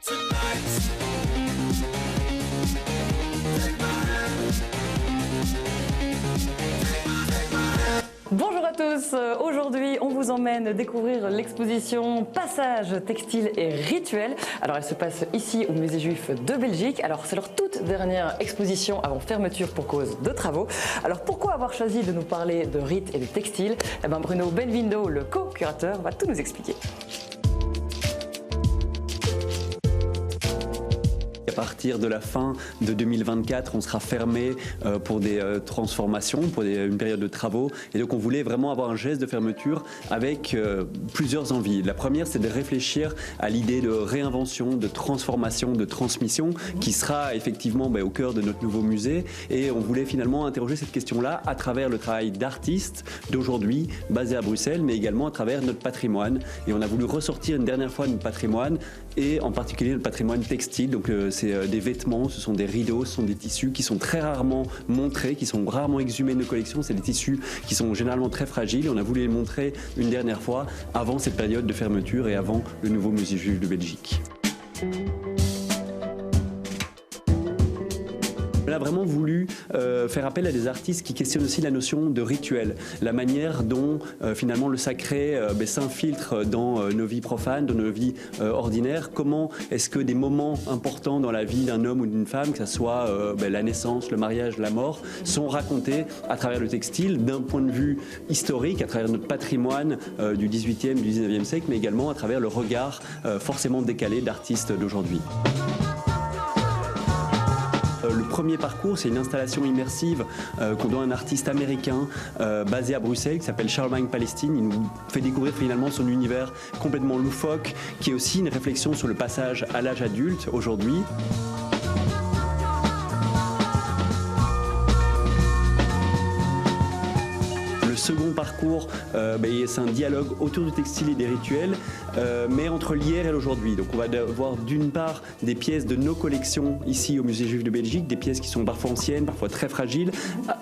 Bonjour à tous, aujourd'hui on vous emmène découvrir l'exposition Passage textile et rituel. Alors elle se passe ici au musée juif de Belgique. Alors c'est leur toute dernière exposition avant fermeture pour cause de travaux. Alors pourquoi avoir choisi de nous parler de rites et de textile? Eh bien Bruno Benvindo, le co-curateur, va tout nous expliquer. À partir de la fin de 2024, on sera fermé pour des transformations, pour une période de travaux. Et donc on voulait vraiment avoir un geste de fermeture avec plusieurs envies. La première, c'est de réfléchir à l'idée de réinvention, de transformation, de transmission, qui sera effectivement au cœur de notre nouveau musée. Et on voulait finalement interroger cette question-là à travers le travail d'artistes d'aujourd'hui, basés à Bruxelles, mais également à travers notre patrimoine. Et on a voulu ressortir une dernière fois notre patrimoine, et en particulier notre patrimoine textile. Donc c'est des vêtements, ce sont des rideaux, ce sont des tissus qui sont très rarement montrés, qui sont rarement exhumés de nos collections. C'est des tissus qui sont généralement très fragiles. On a voulu les montrer une dernière fois avant cette période de fermeture et avant le nouveau musée juif de Belgique. On a vraiment voulu faire appel à des artistes qui questionnent aussi la notion de rituel, la manière dont finalement le sacré s'infiltre dans nos vies profanes, dans nos vies ordinaires. Comment est-ce que des moments importants dans la vie d'un homme ou d'une femme, que ce soit la naissance, le mariage, la mort, sont racontés à travers le textile d'un point de vue historique, à travers notre patrimoine du XVIIIe, du XIXe siècle, mais également à travers le regard forcément décalé d'artistes d'aujourd'hui. Le premier parcours, c'est une installation immersive qu'on doit à un artiste américain basé à Bruxelles qui s'appelle Charlemagne Palestine. Il nous fait découvrir finalement son univers complètement loufoque, qui est aussi une réflexion sur le passage à l'âge adulte aujourd'hui. Le second parcours, c'est un dialogue autour du textile et des rituels, mais entre l'hier et l'aujourd'hui. Donc on va voir d'une part des pièces de nos collections ici au musée juif de Belgique, des pièces qui sont parfois anciennes, parfois très fragiles,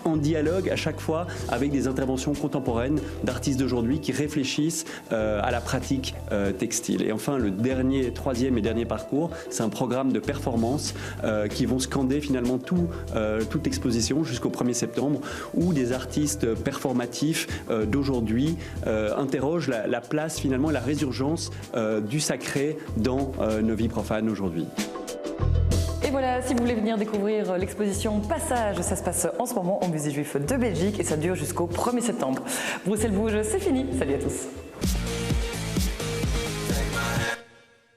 en dialogue à chaque fois avec des interventions contemporaines d'artistes d'aujourd'hui qui réfléchissent à la pratique textile. Et enfin le troisième et dernier parcours, c'est un programme de performance qui vont scander finalement toute l'exposition jusqu'au 1er septembre, où des artistes performatifs d'aujourd'hui interroge la place finalement, la résurgence du sacré dans nos vies profanes aujourd'hui. Et voilà, si vous voulez venir découvrir l'exposition Passage, ça se passe en ce moment au musée juif de Belgique et ça dure jusqu'au 1er septembre. Bruxelles Bouge, c'est fini. Salut à tous.